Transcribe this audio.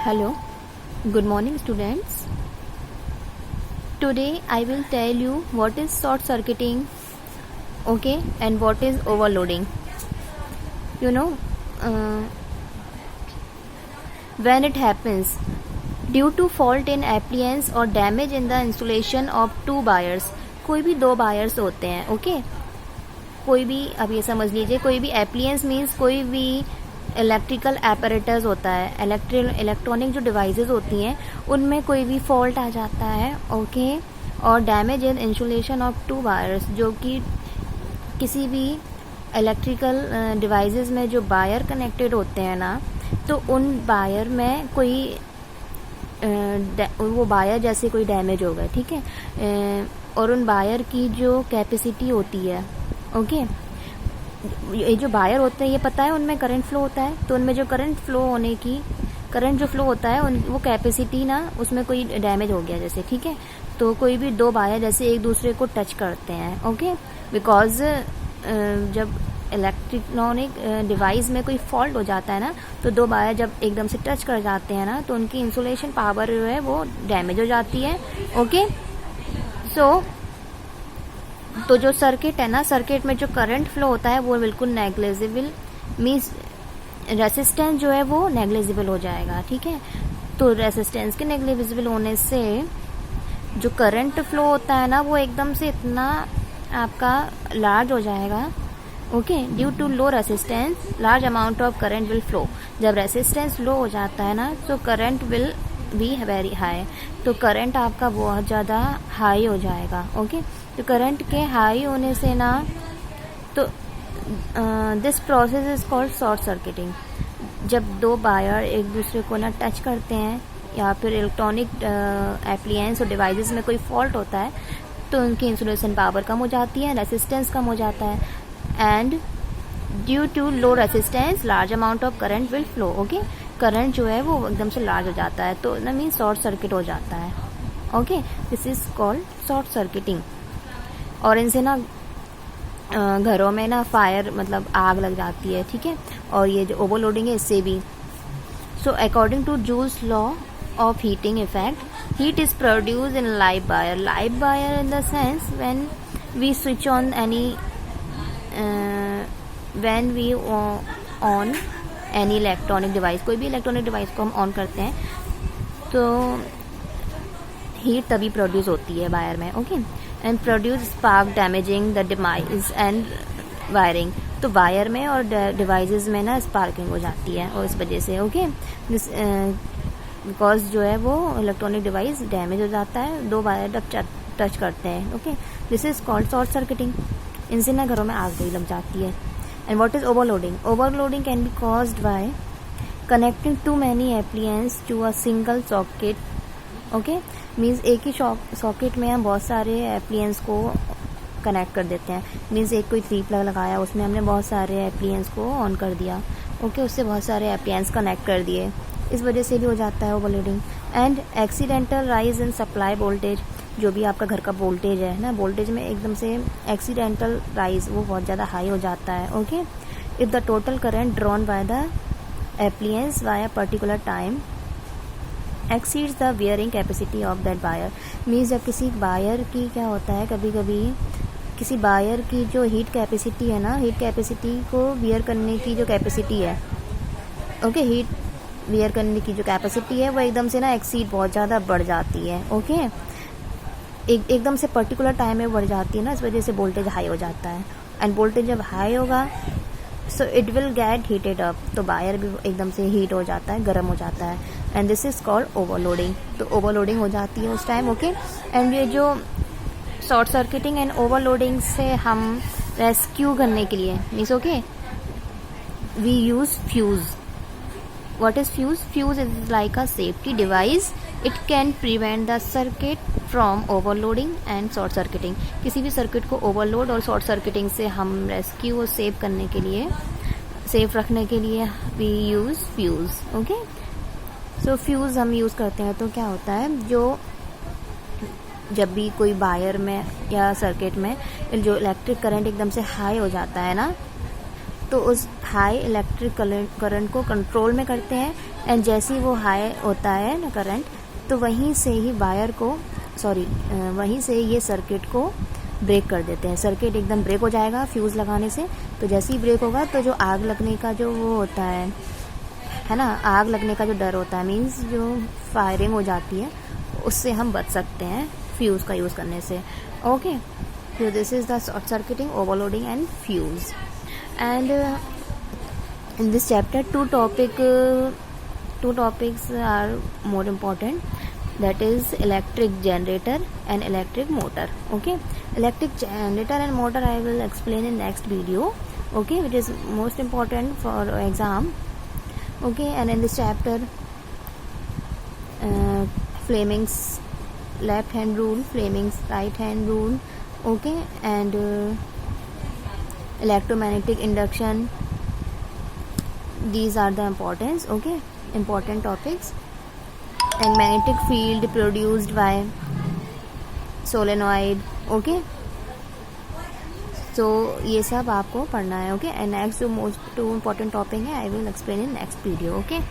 Hello, good morning students. Today I will tell you what is short circuiting, okay, and what is overloading. You know, when it happens due to fault in appliance or damage in the installation of two wires. कोई भी दो wires होते हैं, okay कोई भी, अब ये समझ लीजिए, कोई भी एप्लियंस मीन्स कोई भी इलेक्ट्रिकल एपरेटर्स होता है, इलेक्ट्रॉनिक जो डिवाइसेस होती हैं उनमें कोई भी फॉल्ट आ जाता है, ओके और damage in insulation of two wires, जो कि किसी भी इलेक्ट्रिकल डिवाइसेस में जो वायर कनेक्टेड होते हैं ना, तो उन वायर में कोई वो वायर जैसे कोई डैमेज हो गए, ठीक है, और उन वायर की जो कैपेसिटी होती है, ओके ये जो वायर होते हैं ये पता है उनमें करंट फ्लो होता है, तो उनमें जो करंट जो फ्लो होता है वो कैपेसिटी ना, उसमें कोई डैमेज हो गया जैसे, ठीक है, तो कोई भी दो वायर जैसे एक दूसरे को टच करते हैं, ओके बिकॉज जब इलेक्ट्रॉनिक डिवाइस में कोई फॉल्ट हो जाता है ना, तो दो वायर जब एकदम से टच कर जाते हैं ना, तो उनकी इंसुलेशन पावर जो है वो डैमेज हो जाती है, ओके तो जो सर्किट है ना, सर्किट में जो करंट फ्लो होता है वो बिल्कुल नेग्लिजिबल, मीन्स रेसिस्टेंस जो है वो नेग्लिजिबल हो जाएगा, ठीक है, तो रेसिस्टेंस के नेग्लिजिबल होने से जो करंट फ्लो होता है ना वो एकदम से इतना आपका लार्ज हो जाएगा, okay due to low resistance large amount of current will flow. जब रेसिस्टेंस लो हो जाता है ना तो current will be very high, तो करंट आपका बहुत ज़्यादा हाई हो जाएगा, ओके तो करंट के हाई होने से ना, तो this process is called short circuiting. जब दो वायर एक दूसरे को ना टच करते हैं या फिर इलेक्ट्रॉनिक एप्लियंस और डिवाइसेस में कोई फॉल्ट होता है, तो उनकी इंसुलेशन पावर कम हो जाती है, रेसिस्टेंस कम हो जाता है, and due to low resistance large amount of current will flow, okay current जो है वो एकदम से लार्ज हो जाता है, तो ना मीन शॉर्ट सर्किट हो जाता है, okay this is called short circuiting. और इनसे ना घरों में ना फायर मतलब आग लग जाती है, ठीक है, और ये जो ओवरलोडिंग है इससे भी। So according to Joule's law of heating effect, heat is produce in live wire in the sense when we switch on any when we on any electronic device, कोई भी इलेक्ट्रॉनिक डिवाइस को हम on करते हैं तो heat तभी produce होती है वायर में, okay and produce spark damaging the device and wiring, तो वायर में और डिवाइसेस में ना स्पार्किंग हो जाती है और इस वजह से, ओके बिकॉज जो है वो इलेक्ट्रॉनिक डिवाइस डैमेज हो जाता है, दो वायर जब टच करते हैं, okay this is called short circuiting. इनसे ना घरों में आग भी लग जाती है। And what is overloading? Overloading can be caused by connecting too many appliances to a single socket. Okay? Means एक ही सॉकेट में हम बहुत सारे एप्लियंस को कनेक्ट कर देते हैं। मीन्स एक कोई 3 प्लग लगाया, उसमें हमने बहुत सारे एप्लियंस को ऑन कर दिया, ओके उससे बहुत सारे एप्लियंस कनेक्ट कर दिए, इस वजह से भी हो जाता है overloading. And accidental rise in supply voltage, जो भी आपका घर का वोल्टेज है ना, वोल्टेज में एकदम से एक्सीडेंटल राइज वो बहुत ज़्यादा हाई हो जाता है, okay if the total current drawn by the appliances by a particular time exceeds the wearing capacity of that wire. Means जब किसी वायर की क्या होता है, कभी कभी किसी वायर की जो हीट कैपेसिटी है ना, हीट कैपेसिटी को वियर करने की जो कैपेसिटी है, ओके हीट वियर करने की जो कैपेसिटी है वो एकदम से ना एक्सीड बहुत ज़्यादा बढ़ जाती है, ओके एकदम से पर्टिकुलर टाइम में बढ़ जाती है ना, इस वजह से वोल्टेज हाई हो जाता है, एंड वोल्टेज जब हाई होगा so it will get heated up, तो वायर भी एकदम से हीट हो जाता है, गर्म हो जाता है, and this is called overloading. तो ओवरलोडिंग हो जाती है उस टाइम, ओके एंड ये जो शॉर्ट सर्किटिंग एंड ओवरलोडिंग से हम रेस्क्यू करने के लिए means, okay we use fuse. What is fuse? Fuse is like a safety device. It can prevent the circuit from overloading and short circuiting. किसी भी circuit को ओवरलोड और short circuiting से हम रेस्क्यू और सेव करने के लिए, सेफ रखने के लिए we use fuse. Okay? So fuse हम यूज़ करते हैं तो क्या होता है, जो जब भी कोई वायर में या सर्किट में जो इलेक्ट्रिक करंट एकदम से हाई हो जाता है ना, तो उस हाई इलेक्ट्रिक करंट को कंट्रोल में करते हैं एंड जैसे ही वो हाई होता है ना करंट, तो वहीं से ही वायर को वहीं से ये सर्किट को ब्रेक कर देते हैं। सर्किट एकदम ब्रेक हो जाएगा फ्यूज़ लगाने से। तो जैसे ही ब्रेक होगा तो जो आग लगने का जो वो होता है ना, आग लगने का जो डर होता है, मीन्स जो फायरिंग हो जाती है, उससे हम बच सकते हैं फ्यूज़ का यूज़ करने से। Okay, so this is the short circuiting, overloading and fuse. And in this chapter two topics are more important, that is electric generator and electric motor. Okay, electric generator and motor I will explain in next video, okay, which is most important for exam. Okay, and in this chapter Fleming's left hand rule, Fleming's right hand rule, okay, and electromagnetic induction, these are the important topics. And magnetic field produced by solenoid, okay, so ये सब आपको पढ़ना है, okay. And next जो most important topic है I will explain in next video, okay.